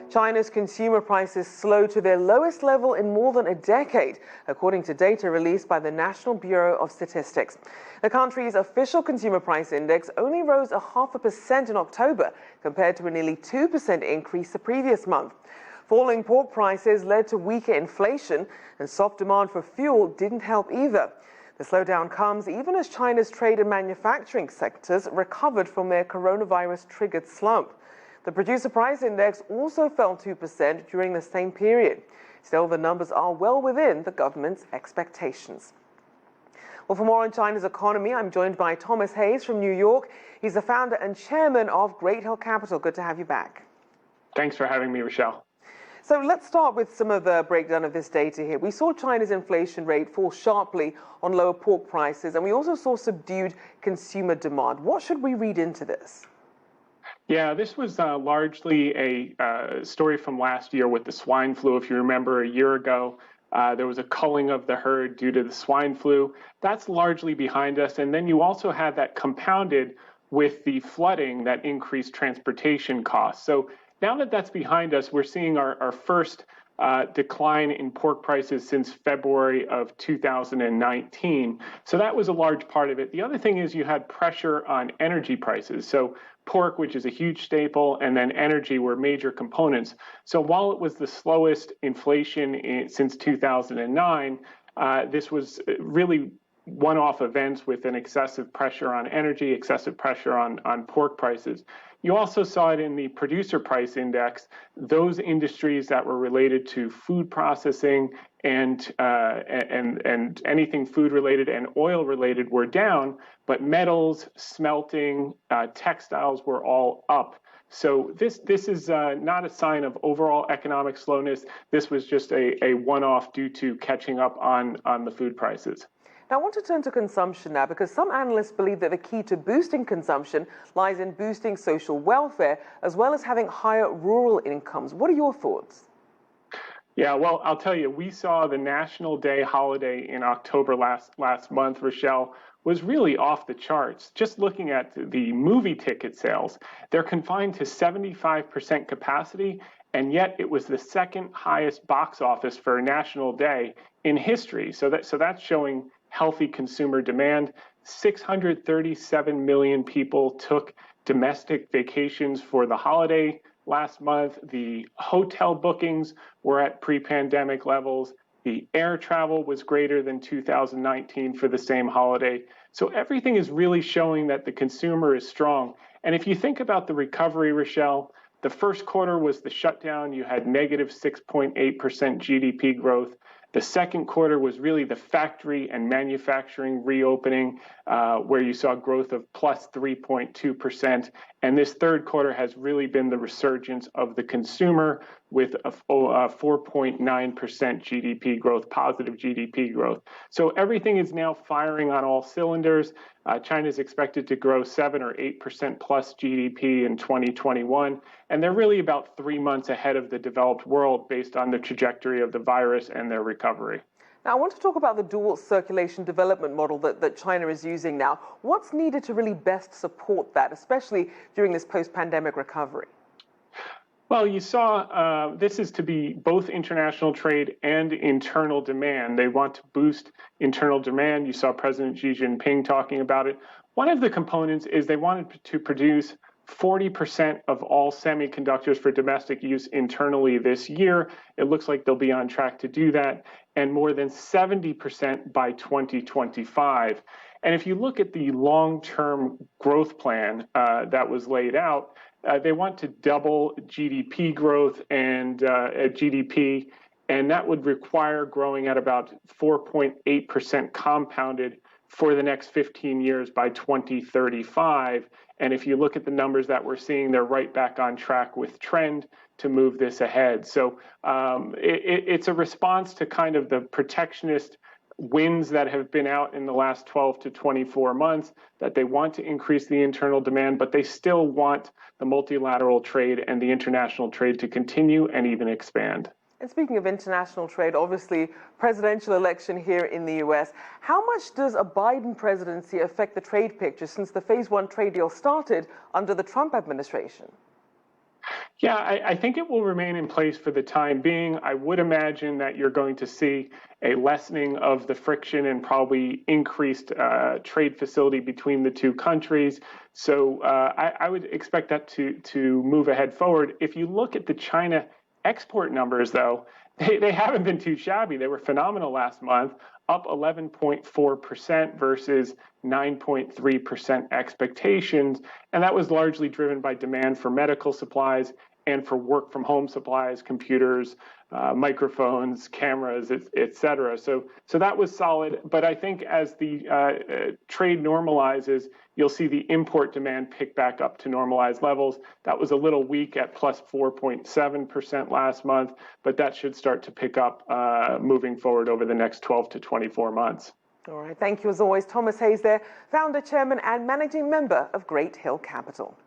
China's consumer prices slowed to their lowest level in more than a decade, according to data released by the National Bureau of Statistics. The country's official consumer price index only rose 0.5% in October, compared to a nearly 2% increase the previous month. Falling pork prices led to weaker inflation, and soft demand for fuel didn't help either. The slowdown comes even as China's trade and manufacturing sectors recovered from their coronavirus-triggered slump. The producer price index also fell 2% during the same period. Still, the numbers are well within the government's expectations. Well, for more on China's economy, I'm joined by Thomas Hayes from New York. He's the founder and chairman of Great Hill Capital. Good to have you back. Thanks for having me, Rochelle. So let's start with some of the breakdown of this data here. We saw China's inflation rate fall sharply on lower pork prices, and we also saw subdued consumer demand. What should we read into this? Yeah, this was largely a story from last year with the swine flu. If you remember, a year ago, there was a culling of the herd due to the swine flu. That's largely behind us. And then you also had that compounded with the flooding that increased transportation costs. So now that that's behind us, we're seeing our first decline in pork prices since February of 2019. So that was a large part of it. The other thing is you had pressure on energy prices. So pork, which is a huge staple, and then energy were major components. So while it was the slowest inflation since 2009, this was really one-off events with an excessive pressure on energy, excessive pressure on pork prices. You also saw it in the producer price index. Those industries that were related to food processing and anything food related and oil related were down, but metals, smelting, textiles were all up. So this is not a sign of overall economic slowness. This was just a one-off due to catching up on the food prices. Now, I want to turn to consumption now, because some analysts believe that the key to boosting consumption lies in boosting social welfare, as well as having higher rural incomes. What are your thoughts? Yeah, well, I'll tell you, we saw the National Day holiday in October last month, Rochelle, was really off the charts. Just looking at the movie ticket sales, they're confined to 75% capacity, and yet it was the second highest box office for a National Day in history. So that's showing healthy consumer demand. 637 million people took domestic vacations for the holiday last month. The hotel bookings were at pre-pandemic levels. The air travel was greater than 2019 for the same holiday. So everything is really showing that the consumer is strong. And if you think about the recovery, Rochelle, the first quarter was the shutdown. You had negative 6.8% GDP growth. The second quarter was really the factory and manufacturing reopening, where you saw growth of plus 3.2%. And this third quarter has really been the resurgence of the consumer with a 4.9% GDP growth, positive GDP growth. So everything is now firing on all cylinders. China is expected to grow 7 or 8% plus GDP in 2021. And they're really about 3 months ahead of the developed world based on the trajectory of the virus and their recovery. Now, I want to talk about the dual circulation development model that China is using now. What's needed to really best support that, especially during this post-pandemic recovery? Well, you saw this is to be both international trade and internal demand. They want to boost internal demand. You saw President Xi Jinping talking about it. One of the components is they wanted to produce 40% of all semiconductors for domestic use internally this year. It looks like they'll be on track to do that, and more than 70% by 2025. And if you look at the long-term growth plan that was laid out, they want to double GDP growth and GDP, and that would require growing at about 4.8% compounded for the next 15 years by 2035. And if you look at the numbers that we're seeing, they're right back on track with trend to move this ahead. So it's a response to kind of the protectionist winds that have been out in the last 12 to 24 months, that they want to increase the internal demand, but they still want the multilateral trade and the international trade to continue and even expand. And speaking of international trade, obviously, presidential election here in the U.S., how much does a Biden presidency affect the trade picture since the Phase 1 trade deal started under the Trump administration? Yeah, I think it will remain in place for the time being. I would imagine that you're going to see a lessening of the friction and probably increased trade facility between the two countries. So I would expect that to move ahead forward. If you look at the China export numbers, though, they haven't been too shabby. They were phenomenal last month, up 11.4% versus 9.3% expectations. And that was largely driven by demand for medical supplies and for work from home supplies, computers, microphones, cameras, et cetera. So that was solid. But I think as the trade normalizes, you'll see the import demand pick back up to normalized levels. That was a little weak at plus 4.7% last month, but that should start to pick up moving forward over the next 12 to 24 months. All right. Thank you as always, Thomas Hayes there, founder, chairman, and managing member of Great Hill Capital.